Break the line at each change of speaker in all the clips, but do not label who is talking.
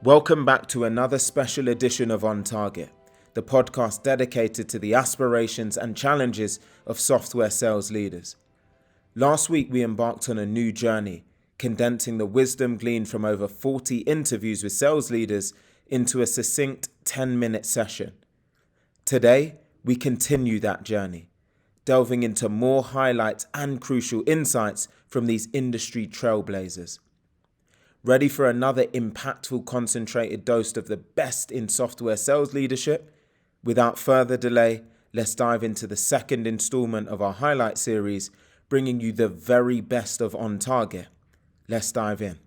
Welcome back to another special edition of On Target, the podcast dedicated to the aspirations and challenges of software sales leaders. Last week, we embarked on a new journey, condensing the wisdom gleaned from over 40 interviews with sales leaders into a succinct 10-minute session. Today, we continue that journey, delving into more highlights and crucial insights from these industry trailblazers. Ready for another impactful, concentrated dose of the best in software sales leadership? Without further delay, let's dive into the second installment of our highlight series, bringing you the very best of On Target. Let's dive in.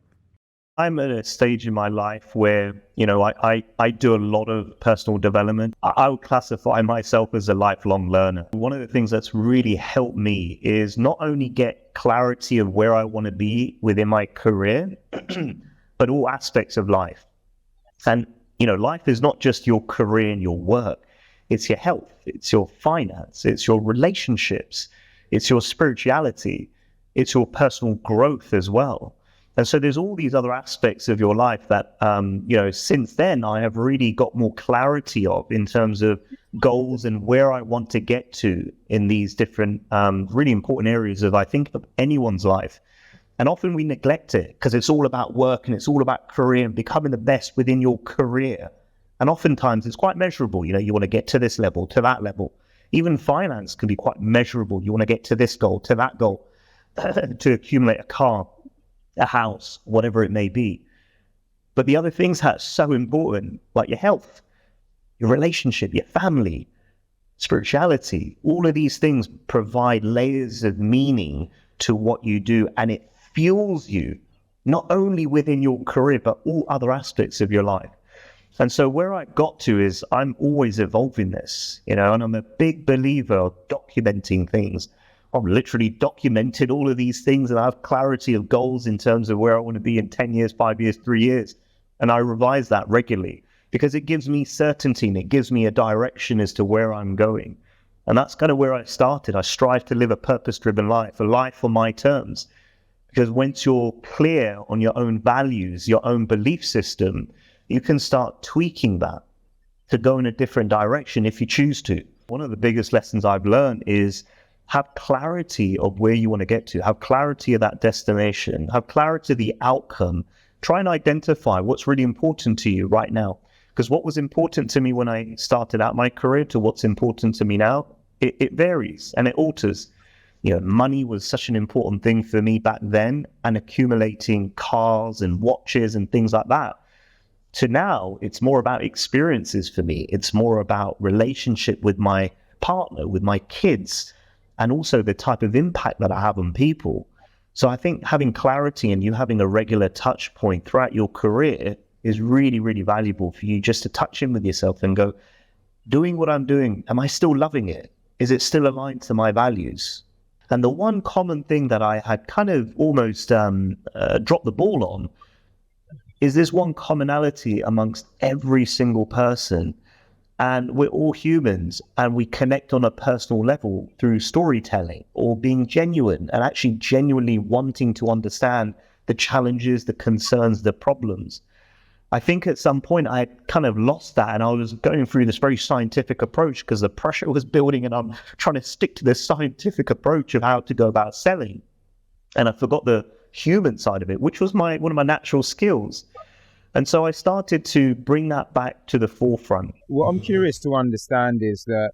I'm at a stage in my life where, I do a lot of personal development. I would classify myself as a lifelong learner. One of the things that's really helped me is not only get clarity of where I want to be within my career, but all aspects of life. And, life is not just your career and your work. It's your health, it's your finance, it's your relationships, it's your spirituality, it's your personal growth as well. And so there's all these other aspects of your life that, since then I have really got more clarity of in terms of goals and where I want to get to in these different, really important areas of anyone's life. And often we neglect it because it's all about work and it's all about career and becoming the best within your career. And oftentimes it's quite measurable. You want to get to this level, to that level. Even finance can be quite measurable. You want to get to this goal, to that goal, to accumulate a car, a house, whatever it may be. But the other things that are so important, like your health, your relationship, your family, spirituality, all of these things provide layers of meaning to what you do, and it fuels you not only within your career but all other aspects of your life. And so where I got to is I'm always evolving this, and I'm a big believer of documenting things. I've literally documented all of these things and I have clarity of goals in terms of where I want to be in 10 years, 5 years, 3 years. And I revise that regularly because it gives me certainty and it gives me a direction as to where I'm going. And that's kind of where I started. I strive to live a purpose-driven life, a life on my terms. Because once you're clear on your own values, your own belief system, you can start tweaking that to go in a different direction if you choose to. One of the biggest lessons I've learned is have clarity of where you want to get to, have clarity of that destination, have clarity of the outcome. Try and identify what's really important to you right now. Because what was important to me when I started out my career to what's important to me now, it varies and it alters. Money was such an important thing for me back then, and accumulating cars and watches and things like that. To now, it's more about experiences for me. It's more about relationship with my partner, with my kids, and also the type of impact that I have on people. So I think having clarity and you having a regular touch point throughout your career is really, really valuable for you, just to touch in with yourself and go, doing what I'm doing, am I still loving it? Is it still aligned to my values? And the one common thing that I had kind of almost dropped the ball on is this one commonality amongst every single person. And we're all humans and we connect on a personal level through storytelling or being genuine and actually genuinely wanting to understand the challenges, the concerns, the problems. I think at some point I had kind of lost that and I was going through this very scientific approach because the pressure was building and I'm trying to stick to this scientific approach of how to go about selling. And I forgot the human side of it, which was one of my natural skills. And so I started to bring that back to the forefront.
What I'm curious to understand is that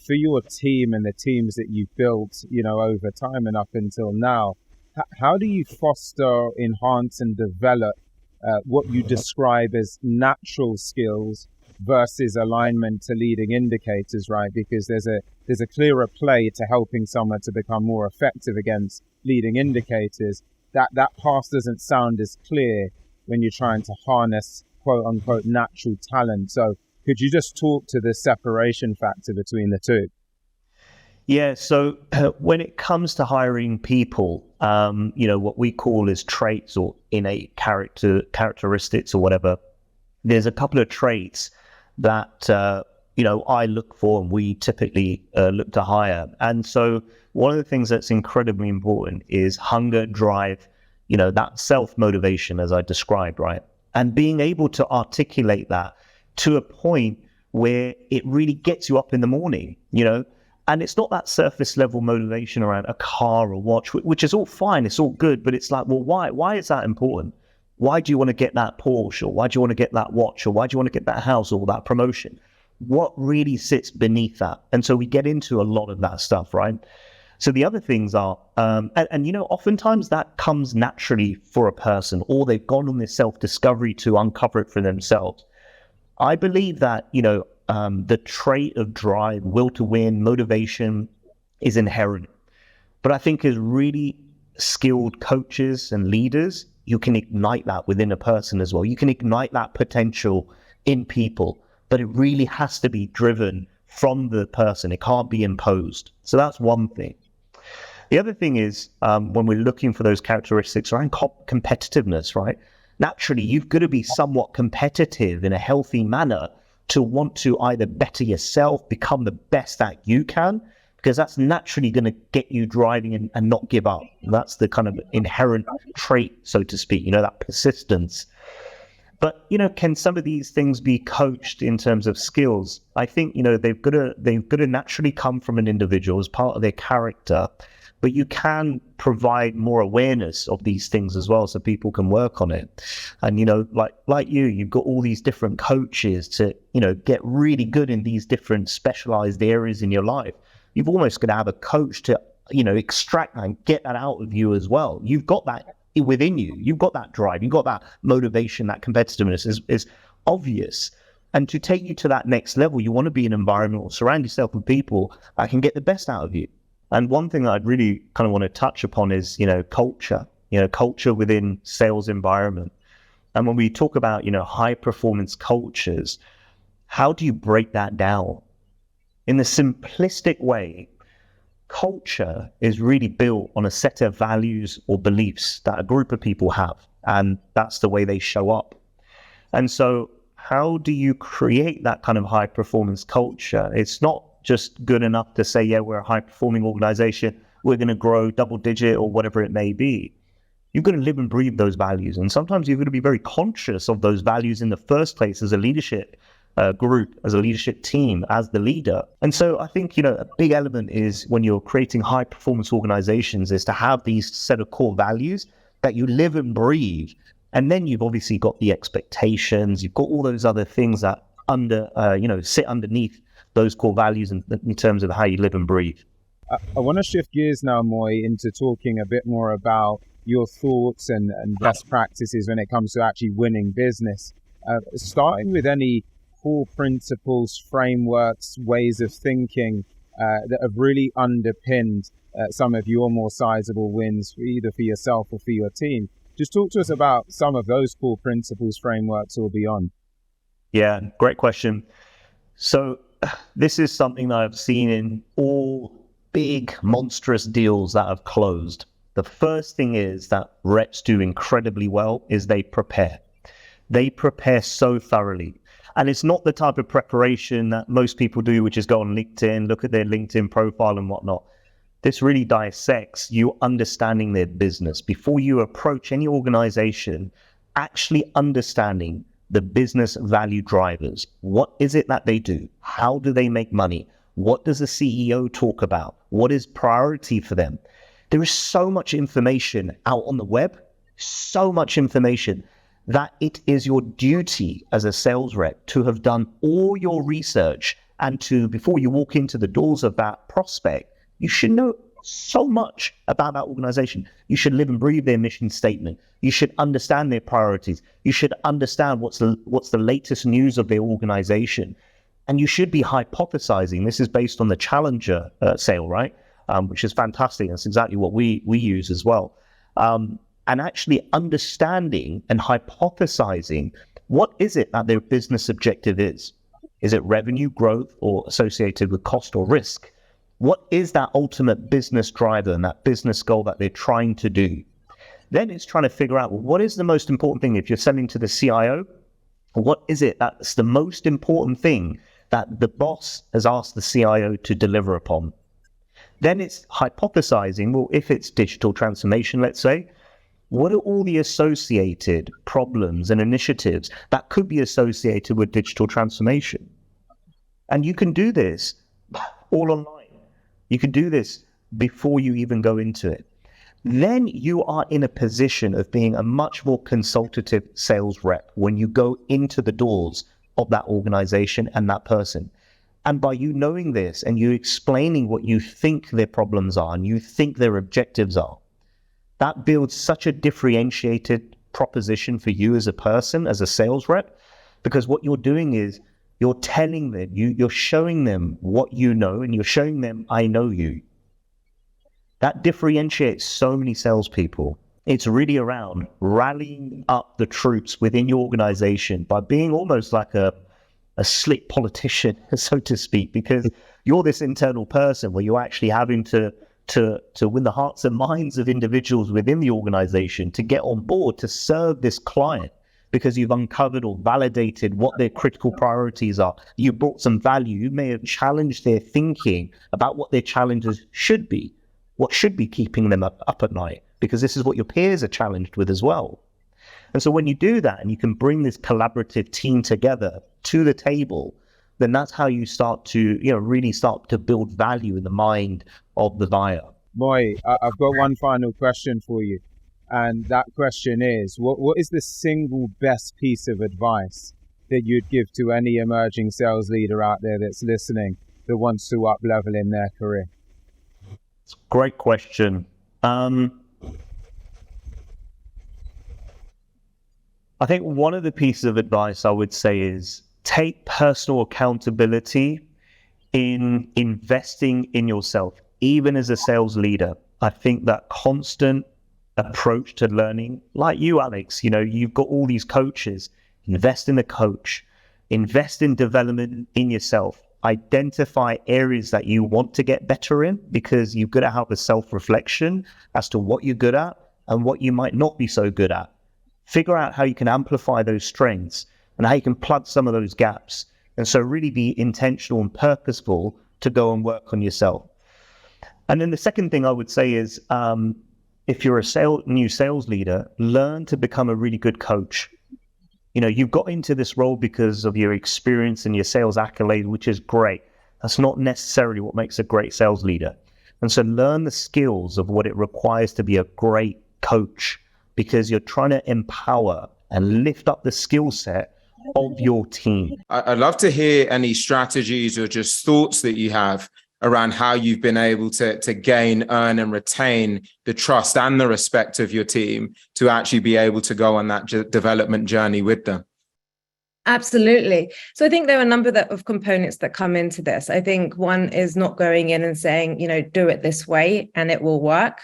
for your team and the teams that you've built, over time and up until now, how do you foster, enhance and develop what you describe as natural skills versus alignment to leading indicators, right? Because there's a clearer play to helping someone to become more effective against leading indicators. That path doesn't sound as clear when you're trying to harness quote unquote natural talent. So could you just talk to the separation factor between the two?
Yeah, so when it comes to hiring people, what we call as traits or innate characteristics or whatever, there's a couple of traits that, I look for and we typically look to hire. And so one of the things that's incredibly important is hunger, drive, that self-motivation as I described, right? and being able to articulate that to a point where it really gets you up in the morning, and it's not that surface level motivation around a car or watch, which is all fine, it's all good, but it's like, well, why is that important? Why do you want to get that Porsche, or why do you want to get that watch, or why do you want to get that house or that promotion? What really sits beneath that? And so we get into a lot of that stuff, right? So the other things are, oftentimes that comes naturally for a person, or they've gone on this self-discovery to uncover it for themselves. I believe that, the trait of drive, will to win, motivation is inherent. But I think as really skilled coaches and leaders, you can ignite that within a person as well. You can ignite that potential in people, but it really has to be driven from the person. It can't be imposed. So that's one thing. The other thing is when we're looking for those characteristics around competitiveness, right? Naturally, you've got to be somewhat competitive in a healthy manner to want to either better yourself, become the best that you can, because that's naturally going to get you driving and not give up. That's the kind of inherent trait, so to speak, that persistence. But, can some of these things be coached in terms of skills? I think, they've got to naturally come from an individual as part of their character, but you can provide more awareness of these things as well so people can work on it. And, like you've got all these different coaches to, get really good in these different specialized areas in your life. You've almost got to have a coach to, extract and get that out of you as well. You've got that within you. You've got that drive. You've got that motivation, that competitiveness is obvious. And to take you to that next level, you want to be in an environment or surround yourself with people that can get the best out of you. And one thing that I'd really kind of want to touch upon is, culture, culture within sales environment. And when we talk about, high performance cultures, how do you break that down? In the simplistic way, culture is really built on a set of values or beliefs that a group of people have, and that's the way they show up. And so how do you create that kind of high performance culture? It's not just good enough to say, yeah, we're a high performing organization, we're going to grow double digit or whatever it may be. You've got to live and breathe those values. And sometimes you've got to be very conscious of those values in the first place as a leadership group, as a leadership team, as the leader. And so I think, a big element is when you're creating high performance organizations is to have these set of core values that you live and breathe. And then you've obviously got the expectations, you've got all those other things that sit underneath those core values in terms of how you live and breathe.
I want to shift gears now, Moy, into talking a bit more about your thoughts and best practices when it comes to actually winning business. Starting with any core principles, frameworks, ways of thinking that have really underpinned some of your more sizable wins, either for yourself or for your team. Just talk to us about some of those core principles, frameworks, or beyond.
Yeah, great question. So this is something that I've seen in all big, monstrous deals that have closed. The first thing is that reps do incredibly well is they prepare. They prepare so thoroughly. And it's not the type of preparation that most people do, which is go on LinkedIn, look at their LinkedIn profile and whatnot. This really dissects you understanding their business. Before you approach any organization, actually understanding the business value drivers. What is it that they do? How do they make money? What does the CEO talk about? What is priority for them? There is so much information out on the web, so much information that it is your duty as a sales rep to have done all your research and to, before you walk into the doors of that prospect, you should know so much about that organization. You should live and breathe their mission statement. You should understand their priorities. You should understand what's the latest news of their organization. And you should be hypothesizing. This is based on the Challenger sale, right? Which is fantastic. That's exactly what we use as well. And actually understanding and hypothesizing what is it that their business objective is. Is it revenue growth or associated with cost or risk? What is that ultimate business driver and that business goal that they're trying to do? Then it's trying to figure out, well, what is the most important thing if you're selling to the CIO? What is it that's the most important thing that the boss has asked the CIO to deliver upon? Then it's hypothesizing, well, if it's digital transformation, let's say, What are all the associated problems and initiatives that could be associated with digital transformation? And you can do this all online. You can do this before you even go into it. Then you are in a position of being a much more consultative sales rep when you go into the doors of that organization and that person. And by you knowing this and you explaining what you think their problems are and you think their objectives are, that builds such a differentiated proposition for you as a person, as a sales rep, because what you're doing is you're telling them, you're showing them what you know, and you're showing them, I know you. That differentiates so many salespeople. It's really around rallying up the troops within your organization by being almost like a slick politician, so to speak, because you're this internal person where you're actually having to win the hearts and minds of individuals within the organization to get on board to serve this client, because you've uncovered or validated what their critical priorities are. You brought some value. You may have challenged their thinking about what their challenges should be, what should be keeping them up at night, because this is what your peers are challenged with as well. And so when you do that and you can bring this collaborative team together to the table, then that's how you start to, really start to build value in the mind of the buyer.
Moy, I've got one final question for you. And that question is, what is the single best piece of advice that you'd give to any emerging sales leader out there that's listening that wants to up level in their career?
It's a great question. I think one of the pieces of advice I would say is take personal accountability in investing in yourself, even as a sales leader. I think that constant approach to learning, like you, Alex, you've got all these coaches. Invest in the coach, invest in development in yourself, identify areas that you want to get better in, because you've got to have a self-reflection as to what you're good at and what you might not be so good at. Figure out how you can amplify those strengths and how you can plug some of those gaps. And so really be intentional and purposeful to go and work on yourself. And then the second thing I would say is, if you're a new sales leader, learn to become a really good coach. You've got into this role because of your experience and your sales accolade, which is great. That's not necessarily what makes a great sales leader. And so learn the skills of what it requires to be a great coach, because you're trying to empower and lift up the skill set of your team.
I'd love to hear any strategies or just thoughts that you have around how you've been able to gain, earn, and retain the trust and the respect of your team to actually be able to go on that development journey with them.
Absolutely. So I think there are a number of components that come into this. I think one is not going in and saying, do it this way and it will work,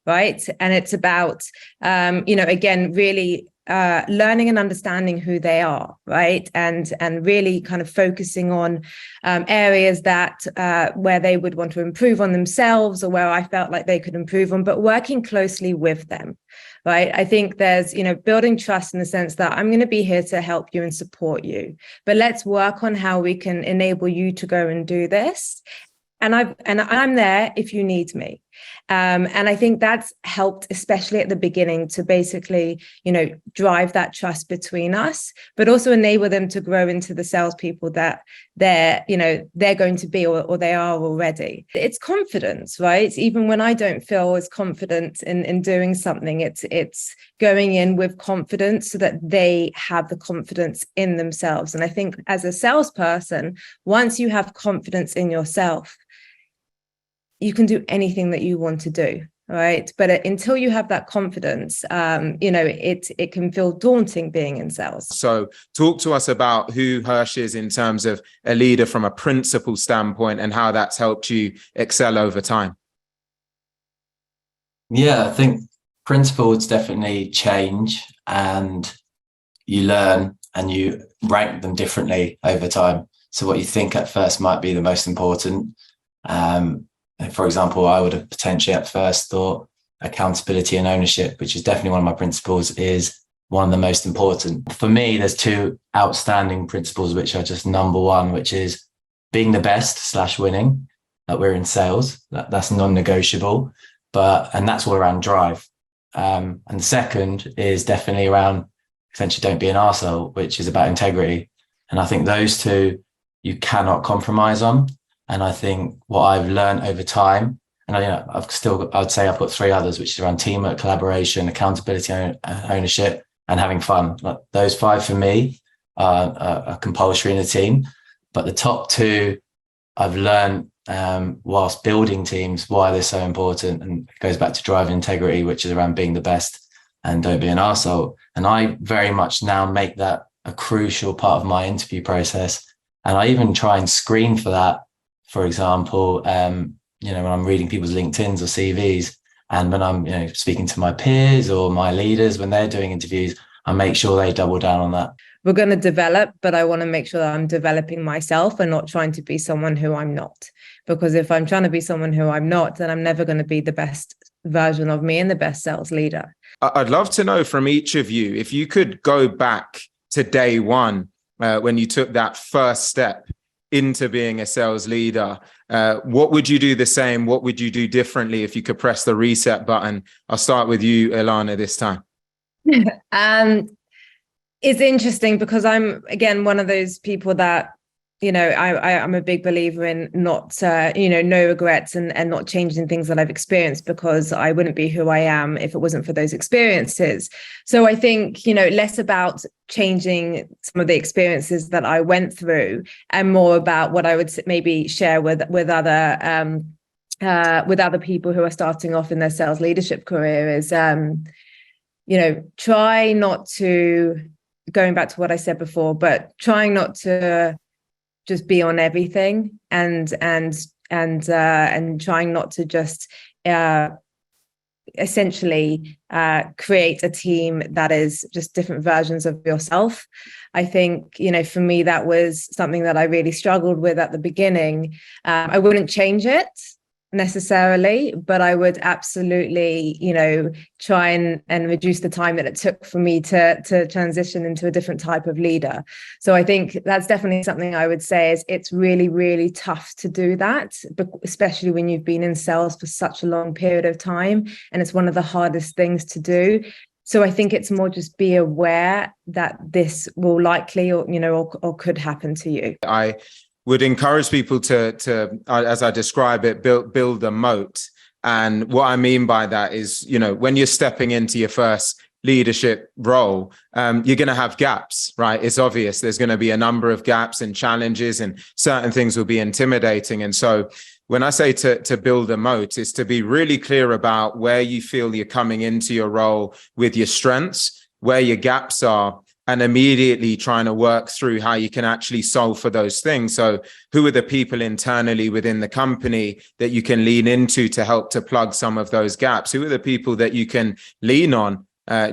right? And it's about, again, really learning and understanding who they are, right? And really kind of focusing on areas that where they would want to improve on themselves, or where I felt like they could improve on, but working closely with them, right? I think there's, building trust in the sense that I'm going to be here to help you and support you, but let's work on how we can enable you to go and do this. And I'm there if you need me. And I think that's helped, especially at the beginning, to basically, drive that trust between us, but also enable them to grow into the salespeople that they're going to be, or they are already. It's confidence, right? Even when I don't feel as confident in doing something, it's going in with confidence so that they have the confidence in themselves. And I think as a salesperson, once you have confidence in yourself, you can do anything that you want to do, right? But until you have that confidence, it can feel daunting being in sales.
So talk to us about who Hirsch is in terms of a leader from a principle standpoint, and how that's helped you excel over time.
Yeah, I think principles definitely change, and you learn and you rank them differently over time. So what you think at first might be the most important. For example, I would have potentially at first thought accountability and ownership, which is definitely one of my principles, is one of the most important. For me, there's two outstanding principles, which are just number one, which is being the best / winning. That we're in sales, that's non-negotiable, and that's all around drive. And the second is definitely around essentially don't be an arsehole, which is about integrity. And I think those two you cannot compromise on. And I think what I've learned over time, and I'd say I've got three others, which is around teamwork, collaboration, accountability, ownership, and having fun. Like those five for me are compulsory in a team. But the top two I've learned whilst building teams, why they're so important. And it goes back to drive integrity, which is around being the best and don't be an arsehole. And I very much now make that a crucial part of my interview process. And I even try and screen for that. For example, when I'm reading people's LinkedIn's or CVs, and when I'm speaking to my peers or my leaders when they're doing interviews, I make sure they double down on that.
We're going to develop, but I want to make sure that I'm developing myself and not trying to be someone who I'm not. Because if I'm trying to be someone who I'm not, then I'm never going to be the best version of me and the best sales leader.
I'd love to know from each of you, if you could go back to day one, when you took that first step into being a sales leader, what would you do the same? What would you do differently if you could press the reset button? I'll start with you, Ilana, this time.
It's interesting because I'm, again, one of those people that, I'm a big believer in not, no regrets and not changing things that I've experienced, because I wouldn't be who I am if it wasn't for those experiences. So I think, less about changing some of the experiences that I went through and more about what I would maybe share with other people who are starting off in their sales leadership career is, try not to, going back to what I said before, but trying not to just be on everything and trying not to just essentially create a team that is just different versions of yourself. I think, for me, that was something that I really struggled with at the beginning. I wouldn't change it necessarily, but I would absolutely, try and reduce the time that it took for me to transition into a different type of leader. So I think that's definitely something I would say is it's really, really tough to do that, but especially when you've been in sales for such a long period of time, and it's one of the hardest things to do. So I think it's more just be aware that this will likely or could happen to you.
I would encourage people to as I describe it, build a moat. And what I mean by that is, when you're stepping into your first leadership role, you're going to have gaps, right? It's obvious there's going to be a number of gaps and challenges, and certain things will be intimidating. And so when I say to build a moat, is to be really clear about where you feel you're coming into your role with your strengths, where your gaps are, and immediately trying to work through how you can actually solve for those things. So who are the people internally within the company that you can lean into to help to plug some of those gaps? Who are the people that you can lean on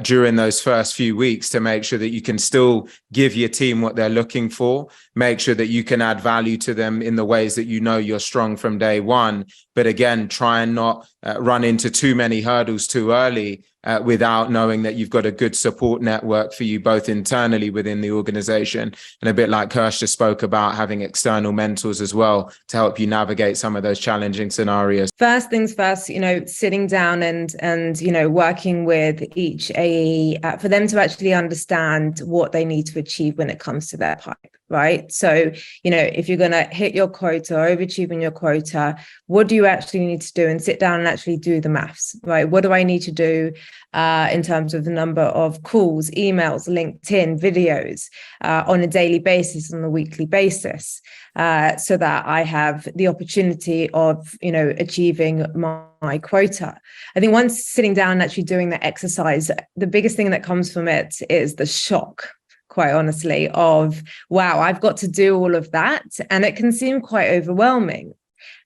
during those first few weeks to make sure that you can still give your team what they're looking for, make sure that you can add value to them in the ways that you're strong from day one. But again, try and not run into too many hurdles too early without knowing that you've got a good support network for you, both internally within the organization, and a bit like Kirsch just spoke about, having external mentors as well to help you navigate some of those challenging scenarios.
First things first, sitting down and working with each AE for them to actually understand what they need to achieve when it comes to their pipe. Right. So, if you're going to hit your quota, overachieving your quota, what do you actually need to do? And sit down and actually do the maths, right? What do I need to do in terms of the number of calls, emails, LinkedIn, videos on a daily basis, on a weekly basis, so that I have the opportunity of, achieving my quota. I think once sitting down and actually doing that exercise, the biggest thing that comes from it is the shock, quite honestly, of, wow, I've got to do all of that. And it can seem quite overwhelming.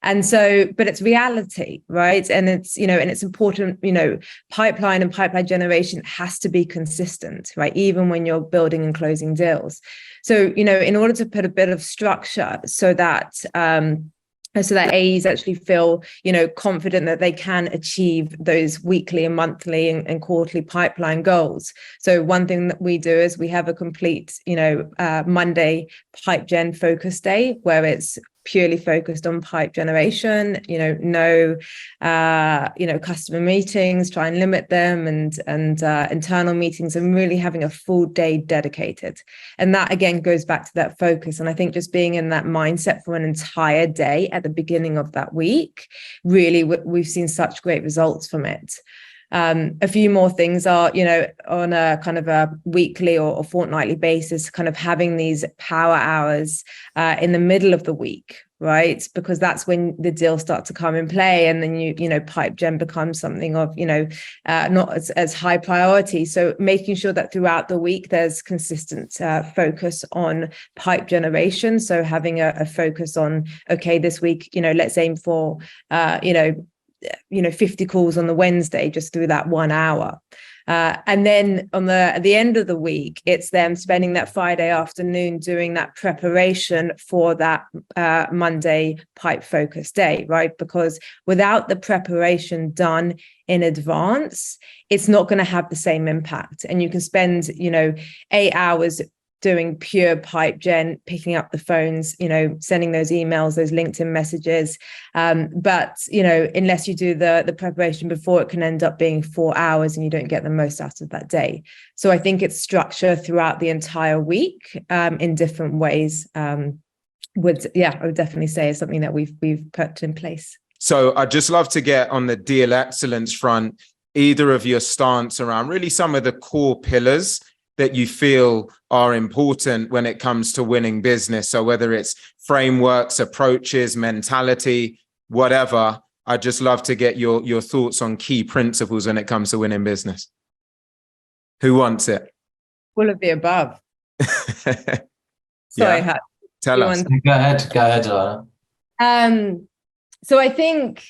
And so, but it's reality, right? And it's, and it's important, pipeline and pipeline generation has to be consistent, right? Even when you're building and closing deals. So, in order to put a bit of structure so that AEs actually feel, confident that they can achieve those weekly and monthly and quarterly pipeline goals. So one thing that we do is we have a complete, Monday pipe gen focus day, where it's purely focused on pipe generation, no customer meetings, try and limit them, and internal meetings, and really having a full day dedicated. And that again goes back to that focus. And I think just being in that mindset for an entire day at the beginning of that week, really we've seen such great results from it. A few more things are, on a kind of a weekly or fortnightly basis, kind of having these power hours in the middle of the week, right? Because that's when the deals start to come in play, and then pipe gen becomes something of not as high priority. So making sure that throughout the week there's consistent focus on pipe generation. So having a focus on, okay, this week, let's aim for 50 calls on the Wednesday, just through that 1 hour. And then at the end of the week, it's them spending that Friday afternoon doing that preparation for that Monday pipe focus day, right? Because without the preparation done in advance, it's not going to have the same impact. And you can spend, 8 hours doing pure pipe gen, picking up the phones, sending those emails, those LinkedIn messages. But, unless you do the preparation before, it can end up being 4 hours and you don't get the most out of that day. So I think it's structure throughout the entire week in different ways. I would definitely say is something that we've put in place.
So I'd just love to get on the deal excellence front, either of your stance around really some of the core pillars that you feel are important when it comes to winning business. So whether it's frameworks, approaches, mentality, whatever, I'd just love to get your thoughts on key principles when it comes to winning business. Who wants it?
All of the above. Sorry,
yeah. Tell us.
Go ahead, Alana.
So I think,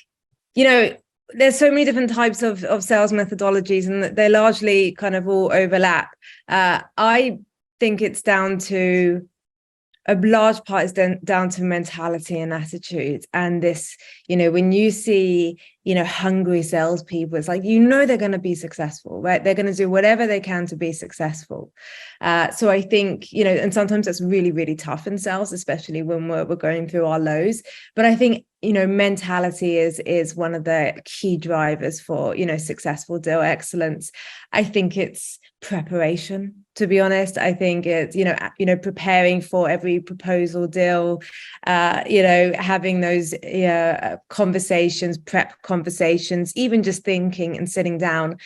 there's so many different types of sales methodologies, and they largely kind of all overlap. I think it's down to a large part is down to mentality and attitude. And this, when you see, hungry salespeople, it's like, they're going to be successful, right? They're going to do whatever they can to be successful. So I think, and sometimes that's really, really tough in sales, especially when we're going through our lows. But I think, mentality is one of the key drivers for, successful deal excellence. I think it's preparation, to be honest. I think it's, preparing for every proposal deal, having those conversations, prep conversations, even just thinking and sitting down.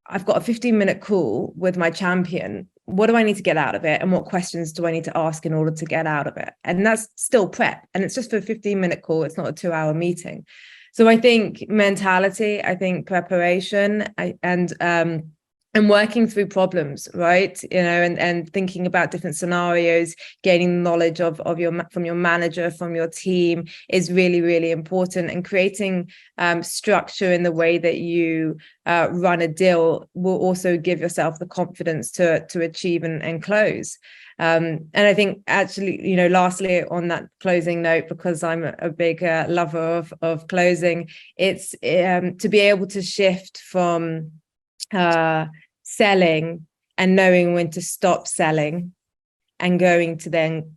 I've got a 15-minute call with my champion. What do I need to get out of it? And what questions do I need to ask in order to get out of it? And that's still prep. And it's just for a 15-minute call. It's not a 2-hour meeting. So I think mentality, I think preparation, and working through problems, right? And thinking about different scenarios, gaining knowledge from your manager, from your team is really, really important. And creating structure in the way that you run a deal will also give yourself the confidence to achieve and close. And I think actually, lastly, on that closing note, because I'm a big lover of closing, it's to be able to shift from selling and knowing when to stop selling and going to then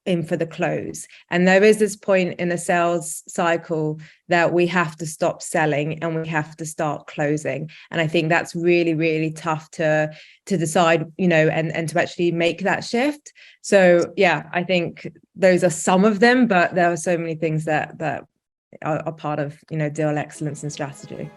in for the close. And there is this point in the sales cycle that we have to stop selling and we have to start closing. And I think that's really, really tough to decide, and to actually make that shift. So yeah, I think those are some of them, but there are so many things that are part of, deal excellence and strategy.